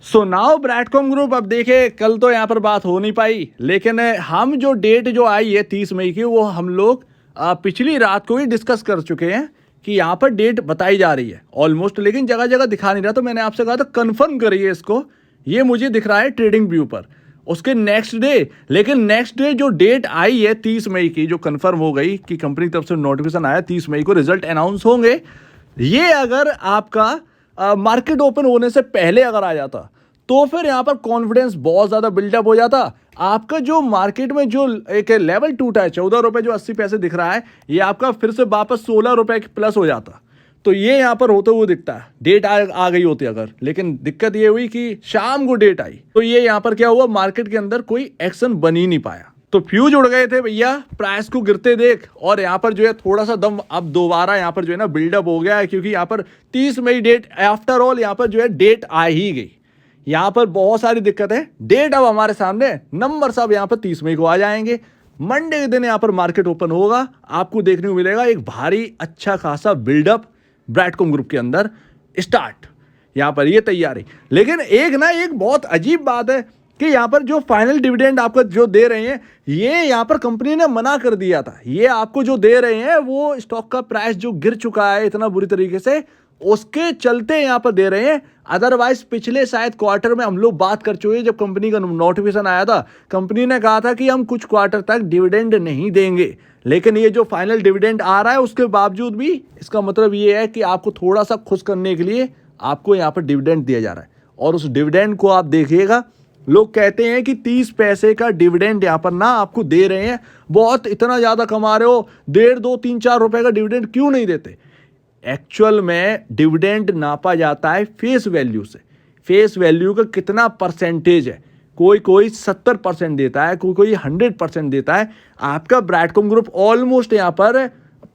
So now ब्रैडकॉम group, अब देखे कल तो यहाँ पर बात हो नहीं पाई, लेकिन हम जो डेट जो आई है 30 मई की, वो हम लोग पिछली रात को ही डिस्कस कर चुके हैं कि यहाँ पर डेट बताई जा रही है ऑलमोस्ट, लेकिन जगह जगह दिखा नहीं रहा। तो मैंने आपसे कहा था कंफर्म करिए इसको, ये मुझे दिख रहा है ट्रेडिंग व्यू पर उसके नेक्स्ट डे। लेकिन नेक्स्ट डे जो डेट आई है 30 मई की, जो कंफर्म हो गई कि कंपनी की तरफ से नोटिफिकेशन आया 30 मई को रिजल्ट अनाउंस होंगे, ये अगर आपका मार्केट ओपन होने से पहले अगर आ जाता तो फिर यहाँ पर कॉन्फिडेंस बहुत ज़्यादा बिल्डअप हो जाता। आपका जो मार्केट में जो एक लेवल टूटा है 14 रुपये जो 80 पैसे दिख रहा है, ये आपका फिर से वापस 16 रुपये प्लस हो जाता। तो ये यहाँ पर होते हुए दिखता है, डेट आ गई होती अगर। लेकिन दिक्कत ये हुई कि शाम को डेट आई, तो ये यहाँ पर क्या हुआ, मार्केट के अंदर कोई एक्शन बन ही नहीं पाया। तो फ्यूज उड़ गए थे भैया प्राइस को गिरते देख, और यहाँ पर जो है थोड़ा सा दम अब दोबारा यहाँ पर जो है ना बिल्डअप हो गया है, क्योंकि यहाँ पर 30 मई डेट आफ्टर ऑल यहाँ पर जो है डेट आ ही गई। यहाँ पर बहुत सारी दिक्कत है, डेट अब हमारे सामने, नंबर सब यहाँ पर 30 मई को आ जाएंगे। मंडे के दिन यहाँ पर मार्केट ओपन होगा, आपको देखने को मिलेगा एक भारी अच्छा खासा बिल्डअप ब्रैडकॉम ग्रुप के अंदर स्टार्ट, यहाँ पर ये तैयारी। लेकिन एक बहुत अजीब बात है कि यहाँ पर जो फाइनल डिविडेंड आपको जो दे रहे हैं, ये यहाँ पर कंपनी ने मना कर दिया था। ये आपको जो दे रहे हैं वो स्टॉक का प्राइस जो गिर चुका है इतना बुरी तरीके से, उसके चलते यहाँ पर दे रहे हैं। अदरवाइज पिछले शायद क्वार्टर में हम लोग बात कर चुके हैं, जब कंपनी का नोटिफिकेशन आया था, कंपनी ने कहा था कि हम कुछ क्वार्टर तक डिविडेंड नहीं देंगे। लेकिन ये जो फाइनल डिविडेंड आ रहा है उसके बावजूद भी इसका मतलब ये है कि आपको थोड़ा सा खुश करने के लिए आपको यहाँ पर डिविडेंड दिया जा रहा है। और उस डिविडेंड को आप देखिएगा, लोग कहते हैं कि 30 पैसे का डिविडेंड यहाँ पर ना आपको दे रहे हैं, बहुत इतना ज़्यादा कमा रहे हो, 1.5 2 3 4 रुपए का डिविडेंड क्यों नहीं देते। एक्चुअल में डिविडेंड नापा जाता है फेस वैल्यू से, फेस वैल्यू का कितना परसेंटेज है। कोई 70% देता है, कोई 100% देता है। आपका ब्रैडकॉम ग्रुप ऑलमोस्ट यहाँ पर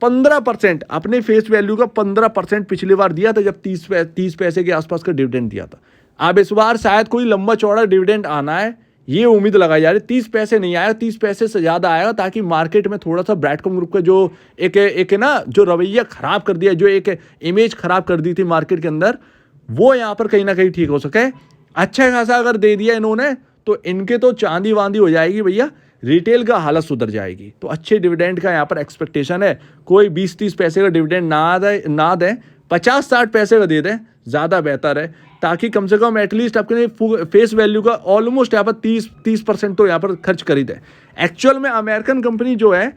15% अपने फेस वैल्यू का 15% पिछली बार दिया था, जब 30 पैसे के आसपास का डिविडेंड दिया था। अब इस बार शायद कोई लंबा चौड़ा डिविडेंड आना है, ये उम्मीद लगाई जा रही है। 30 पैसे नहीं आएगा, 30 पैसे से ज़्यादा आएगा, ताकि मार्केट में थोड़ा सा ब्रैडकॉम ग्रुप का जो एक ना जो रवैया ख़राब कर दिया, जो एक इमेज ख़राब कर दी थी मार्केट के अंदर, वो यहाँ पर कहीं ना कहीं ठीक हो सके। अच्छा खासा अगर दे दिया इन्होंने तो इनके तो चांदी वांदी हो जाएगी भैया, रिटेल का हालत सुधर जाएगी। तो अच्छे डिविडेंड का यहाँ पर एक्सपेक्टेशन है। कोई 20-30 पैसे का डिविडेंड ना दें, 50-60 पैसे का दे दें, ज़्यादा बेहतर है, ताकि कम से कम एटलीस्ट अपने फेस वैल्यू का ऑलमोस्ट यहाँ पर 30% तो यहाँ पर खर्च कर ही दें। एक्चुअल में अमेरिकन कंपनी जो है,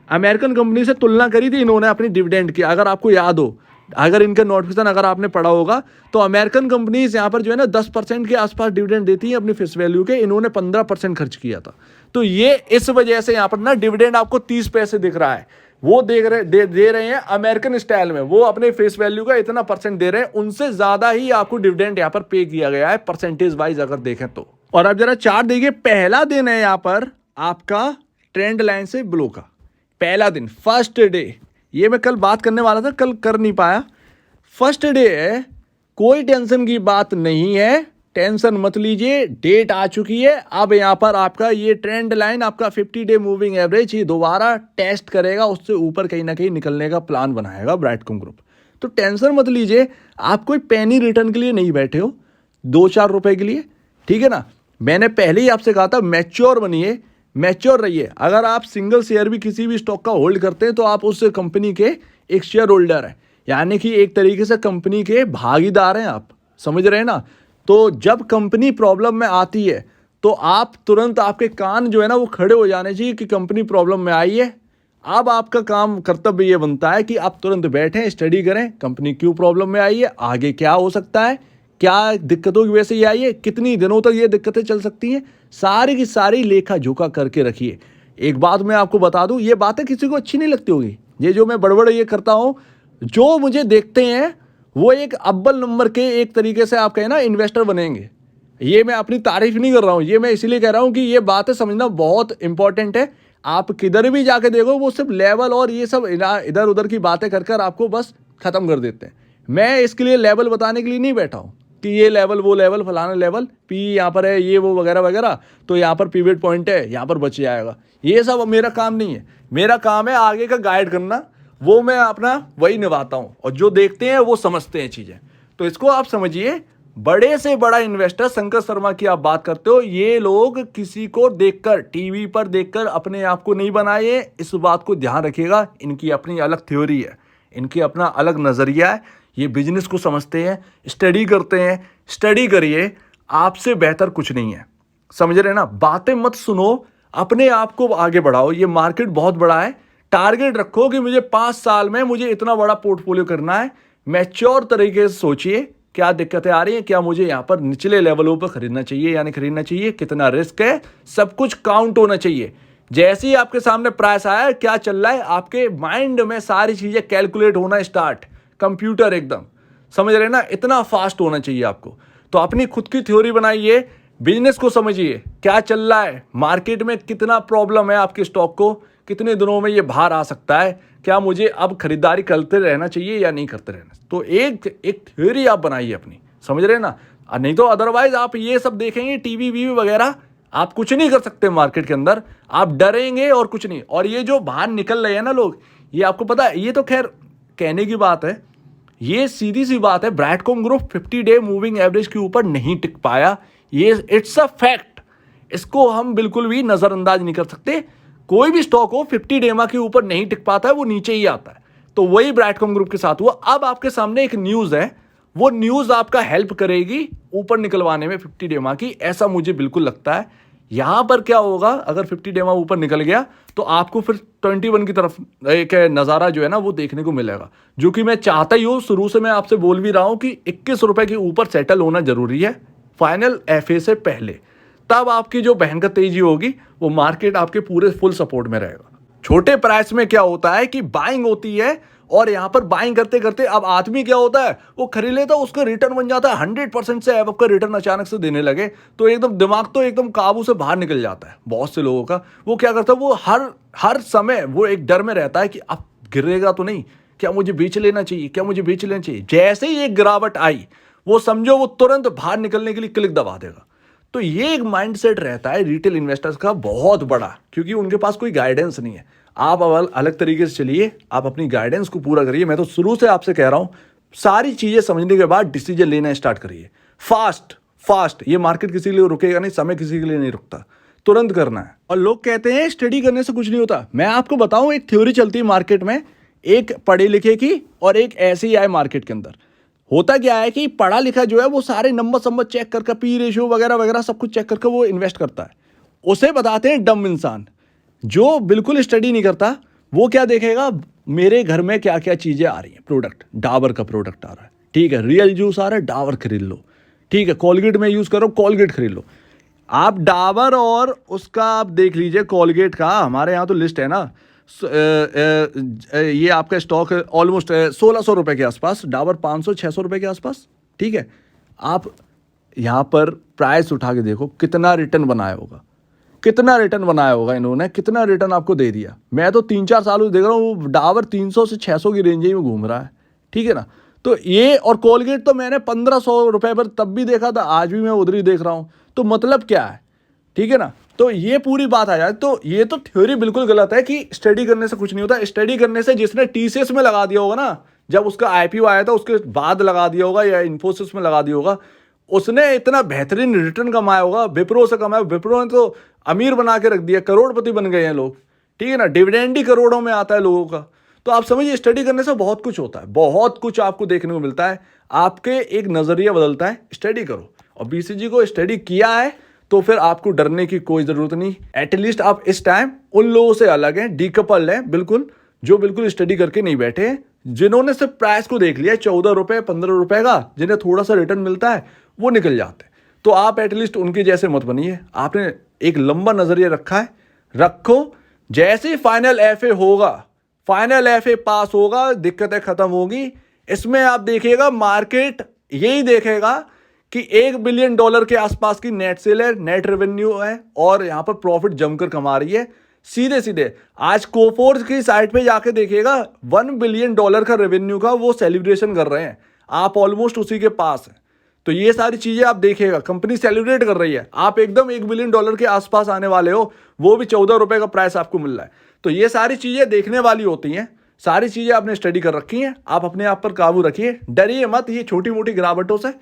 अमेरिकन कंपनी से तुलना करी थी इन्होंने अपनी डिविडेंड की। अगर आपको याद हो, अगर इनका नोटिफिकेशन अगर आपने पढ़ा होगा, तो अमेरिकन कंपनीज यहाँ पर जो है ना 10% के आसपास डिविडेंड देती हैं अपनी फेस वैल्यू के, इन्होंने 15% खर्च किया था। तो ये इस वजह से यहाँ पर ना डिविडेंड आपको 30 पैसे दिख रहा है। वो दे रहे हैं अमेरिकन स्टाइल में, वो अपने फेस वैल्यू का इतना परसेंट दे रहे हैं, उनसे ज्यादा ही आपको डिविडेंड यहाँ पर पे किया गया है परसेंटेज वाइज अगर देखें तो। और अब जरा चार्ट देखिए, पहला दिन है यहाँ पर आपका ट्रेंड लाइन से ब्लो का, पहला दिन, फर्स्ट डे। ये मैं कल बात करने वाला था, कल कर नहीं पाया। फर्स्ट डे है, कोई टेंशन की बात नहीं है, टेंशन मत लीजिए, डेट आ चुकी है। अब यहाँ पर आपका ये ट्रेंड लाइन, आपका 50 डे मूविंग एवरेज, ये दोबारा टेस्ट करेगा, उससे ऊपर कहीं ना कहीं निकलने का प्लान बनाएगा ब्रैडकॉम ग्रुप। तो टेंशन मत लीजिए, आप कोई पेनी रिटर्न के लिए नहीं बैठे हो 2-4 रुपए के लिए, ठीक है ना। मैंने पहले ही आपसे कहा था मैच्योर बनिए, मैच्योर रहिए। अगर आप सिंगल शेयर भी किसी भी स्टॉक का होल्ड करते हैं तो आप उस कंपनी के एक शेयर होल्डर हैं, यानी कि एक तरीके से कंपनी के भागीदार हैं आप, समझ रहे हैं ना। तो जब कंपनी प्रॉब्लम में आती है तो आप तुरंत, आपके कान जो है ना वो खड़े हो जाने चाहिए कि कंपनी प्रॉब्लम में आई है। अब आपका काम, कर्तव्य ये बनता है कि आप तुरंत बैठें, स्टडी करें, कंपनी क्यों प्रॉब्लम में आई है, आगे क्या हो सकता है, क्या दिक्कतों की वजह से ये आई है, कितनी दिनों तक ये दिक्कतें चल सकती हैं, सारी की सारी लेखा जोखा करके रखिए। एक बात मैं आपको बता दूं, ये बातें किसी को अच्छी नहीं लगती होगी, ये जो मैं बड़बड़ ये करता हूँ, जो मुझे देखते हैं वो एक अव्वल नंबर के एक तरीके से आप कहें ना इन्वेस्टर बनेंगे। ये मैं अपनी तारीफ नहीं कर रहा हूँ, ये मैं इसलिए कह रहा हूँ कि ये बातें समझना बहुत इंपॉर्टेंट है। आप किधर भी जाके देखो, वो सिर्फ लेवल और ये सब इधर उधर की बातें कर कर आपको बस खत्म कर देते हैं। मैं इसके लिए लेवल बताने के लिए नहीं बैठा हूँ कि ये लेवल, वो लेवल, फलाना लेवल, पी यहाँ पर है, ये वो वगैरह वगैरह, तो यहाँ पर पिवट पॉइंट है, यहाँ पर बच जाएगा। ये सब मेरा काम नहीं है। मेरा काम है आगे का गाइड करना, वो मैं अपना वही निभाता हूँ, और जो देखते हैं वो समझते हैं चीज़ें। तो इसको आप समझिए, बड़े से बड़ा इन्वेस्टर शंकर शर्मा की आप बात करते हो, ये लोग किसी को देखकर, टीवी पर देखकर अपने आप को नहीं बनाए। इस बात को ध्यान रखिएगा, इनकी अपनी अलग थ्योरी है, इनकी अपना अलग नजरिया है। ये बिजनेस को समझते हैं, स्टडी करते हैं। स्टडी करिए, आपसे बेहतर कुछ नहीं है, समझ रहे ना। बातें मत सुनो, अपने आप को आगे बढ़ाओ। ये मार्केट बहुत बड़ा है, टारगेट रखो कि मुझे 5 साल में मुझे इतना बड़ा पोर्टफोलियो करना है। मैच्योर तरीके से सोचिए, क्या दिक्कतें आ रही हैं, क्या मुझे यहाँ पर निचले लेवलों पर खरीदना चाहिए या नहीं खरीदना चाहिए, कितना रिस्क है, सब कुछ काउंट होना चाहिए। जैसे ही आपके सामने प्राइस आया, क्या चल रहा है, आपके माइंड में सारी चीजें कैलकुलेट होना स्टार्ट, कंप्यूटर एकदम, समझ रहे ना, इतना फास्ट होना चाहिए आपको। तो अपनी खुद की थ्योरी बनाइए, बिजनेस को समझिए, क्या चल रहा है मार्केट में, कितना प्रॉब्लम है आपके स्टॉक को, कितने दिनों में ये बाहर आ सकता है, क्या मुझे अब खरीदारी करते रहना चाहिए या नहीं करते रहना। तो एक थ्योरी आप बनाइए अपनी, समझ रहे ना। नहीं तो अदरवाइज आप ये सब देखेंगे टीवी वीवी वगैरह, आप कुछ नहीं कर सकते मार्केट के अंदर, आप डरेंगे और कुछ नहीं। और ये जो बाहर निकल रहे हैं ना लोग, ये आपको पता है, ये तो खैर कहने की बात है, ये सीधी सी बात है। ब्रैडकॉम ग्रुप 50 डे मूविंग एवरेज के ऊपर नहीं टिक पाया, ये इट्स अ फैक्ट, इसको हम बिल्कुल भी नजरअंदाज नहीं कर सकते। कोई भी स्टॉक हो 50 डेमा के ऊपर नहीं टिक पाता है, वो नीचे ही आता है। तो वही ब्रैडकॉम ग्रुप के साथ हुआ। अब आपके सामने एक न्यूज है, वो न्यूज आपका हेल्प करेगी ऊपर निकलवाने में 50 डेमा की, ऐसा मुझे बिल्कुल लगता है। यहां पर क्या होगा, अगर 50 डेमा ऊपर निकल गया तो आपको फिर 21 की तरफ एक नजारा जो है ना वो देखने को मिलेगा, जो कि मैं चाहता ही हूं। शुरू से मैं आपसे बोल भी रहा हूं कि 21 रुपए के ऊपर सेटल होना जरूरी है फाइनल एफए से पहले, तब आपकी जो भयंकर तेजी होगी वो मार्केट आपके पूरे फुल सपोर्ट में रहेगा। छोटे प्राइस में क्या होता है कि बाइंग होती है, और यहां पर बाइंग करते करते अब आदमी क्या होता है, वो खरीद लेता है, उसका रिटर्न बन जाता है 100% से अब आपका रिटर्न अचानक से देने लगे तो एकदम दिमाग तो एकदम काबू से बाहर निकल जाता है बहुत से लोगों का। वो क्या करता है, वो हर समय वो एक डर में रहता है कि अब गिरेगा तो नहीं, क्या मुझे बेच लेना चाहिए, क्या मुझे बेच लेना चाहिए। जैसे ही एक गिरावट आई, वो समझो वो तुरंत बाहर निकलने के लिए क्लिक दबा देगा। तो ये एक माइंडसेट रहता है रिटेल इन्वेस्टर्स का बहुत बड़ा, क्योंकि उनके पास कोई गाइडेंस नहीं है। आप अलग तरीके से चलिए, आप अपनी गाइडेंस को पूरा करिए। मैं तो शुरू से आपसे कह रहा हूं, सारी चीजें समझने के बाद डिसीजन लेना स्टार्ट करिए। फास्ट, ये मार्केट किसी के लिए रुकेगा नहीं, समय किसी के लिए नहीं रुकता, तुरंत करना है। और लोग कहते हैं स्टडी करने से कुछ नहीं होता। मैं आपको बताऊं, एक थ्योरी चलती है मार्केट में, एक पढ़े लिखे की और एक ऐसे ही आए मार्केट के अंदर। होता क्या है कि पढ़ा लिखा जो है वो सारे नंबर चेक करके, पी रेशियो वगैरह वगैरह सब कुछ चेक करके वो इन्वेस्ट करता है। उसे बताते हैं डम इंसान। जो बिल्कुल स्टडी नहीं करता, वो क्या देखेगा, मेरे घर में क्या क्या चीजें आ रही हैं, प्रोडक्ट, डाबर का प्रोडक्ट आ रहा है, ठीक है, रियल जूस आ रहा है, डाबर खरीद लो, ठीक है, कोलगेट में यूज करो, कोलगेट खरीद लो। आप डाबर और उसका आप देख लीजिए, कोलगेट का हमारे यहाँ तो लिस्ट है ना, ये आपका स्टॉक ऑलमोस्ट 1600 रुपए के आसपास, डाबर 500-600 रुपए के आसपास, ठीक है। आप यहाँ पर प्राइस उठा के देखो कितना रिटर्न बनाया होगा, कितना रिटर्न बनाया होगा इन्होंने, कितना रिटर्न आपको दे दिया। मैं तो 3-4 सालों से देख रहा हूँ, डाबर 300 से 600 की रेंज में घूम रहा है, ठीक है ना। तो ये, और कोलगेट तो मैंने 1500 रुपए पर तब भी देखा था, आज भी मैं उधर ही देख रहा हूँ। तो मतलब क्या है, ठीक है ना। तो ये पूरी बात आ जाए तो ये तो थ्योरी बिल्कुल गलत है कि स्टडी करने से कुछ नहीं होता। स्टडी करने से, जिसने टीसीएस में लगा दिया होगा ना, जब उसका आईपीओ आया था उसके बाद लगा दिया होगा, या इन्फोसिस में लगा दिया होगा, उसने इतना बेहतरीन रिटर्न कमाया होगा। विप्रो से कमाया, विप्रो ने तो अमीर बना के रख दिया, करोड़पति बन गए हैं लोग, ठीक है ना। डिविडेंड ही करोड़ों में आता है लोगों का। तो आप समझिए, स्टडी करने से बहुत कुछ होता है, बहुत कुछ आपको देखने को मिलता है, आपके एक नजरिया बदलता है। स्टडी करो, और बीसीजी को स्टडी किया है तो फिर आपको डरने की कोई जरूरत नहीं। एटलीस्ट आप इस टाइम उन लोगों से अलग हैं, डीकपल हैं बिल्कुल, जो बिल्कुल स्टडी करके नहीं बैठे हैं, जिन्होंने सिर्फ प्राइस को देख लिया 14 रुपए 15 रुपए का, जिन्हें थोड़ा सा रिटर्न मिलता है वो निकल जाते हैं। तो आप एटलीस्ट उनके जैसे मत बनिए। आपने एक लंबा नजरिया रखा है, रखो। जैसे फाइनल एफए होगा, फाइनल एफए पास होगा, दिक्कतें खत्म होगी। इसमें आप देखिएगा, मार्केट यही देखेगा कि $1 बिलियन के आसपास की नेट सेल है, नेट रेवेन्यू है, और यहां पर प्रॉफिट जमकर कमा रही है। सीधे सीधे आज कोफोर्स की साइट पे जाके देखिएगा, $1 बिलियन का रेवेन्यू का वो सेलिब्रेशन कर रहे हैं, आप ऑलमोस्ट उसी के पास है। तो ये सारी चीजें आप देखिएगा, कंपनी सेलिब्रेट कर रही है, आप एकदम $1 बिलियन के आसपास आने वाले हो, वो भी 14 रुपए का प्राइस आपको मिल रहा है। तो ये सारी चीजें देखने वाली होती हैं, सारी चीजें आपने स्टडी कर रखी हैं। आप अपने आप पर काबू रखिए, डरिए मत ये छोटी मोटी गिरावटों से।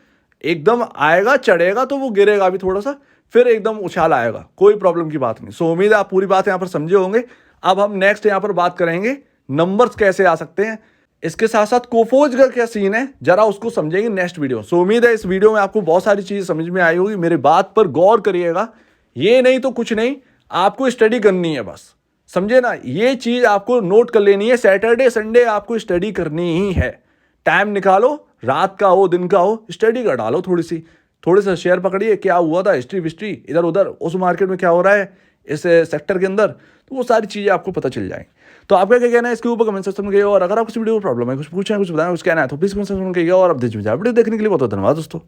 एकदम आएगा, चढ़ेगा तो वो गिरेगा भी थोड़ा सा, फिर एकदम उछाल आएगा, कोई प्रॉब्लम की बात नहीं। सो उम्मीद है आप पूरी बात यहाँ पर समझे होंगे। अब हम नेक्स्ट यहाँ पर बात करेंगे नंबर्स कैसे आ सकते हैं, इसके साथ साथ कोफोज का क्या सीन है, जरा उसको समझेंगे नेक्स्ट वीडियो। सो उम्मीद है इस वीडियो में आपको बहुत सारी चीज़ समझ में आई होगी। मेरी बात पर गौर करिएगा, ये नहीं तो कुछ नहीं, आपको स्टडी करनी है बस, समझे ना। ये चीज़ आपको नोट कर लेनी है, सैटरडे संडे आपको स्टडी करनी ही है। टाइम निकालो, रात का हो दिन का हो, स्टडी कर डालो थोड़े से शेयर पकड़िए, क्या हुआ था, हिस्ट्री विस्ट्री इधर उधर, उस मार्केट में क्या हो रहा है इस सेक्टर के अंदर, तो वो सारी चीज़ें आपको पता चल जाएंगी। तो आपका क्या कहना है इसके ऊपर कमेंट सेक्शन में कहिए, और अगर आपको इस वीडियो में प्रॉब्लम है, कुछ पूछना है, कुछ बताना है, कुछ कहना है तो प्लीज कमेंट सेक्शन में कहिए। और अब देखने के लिए बहुत धन्यवाद दोस्तों।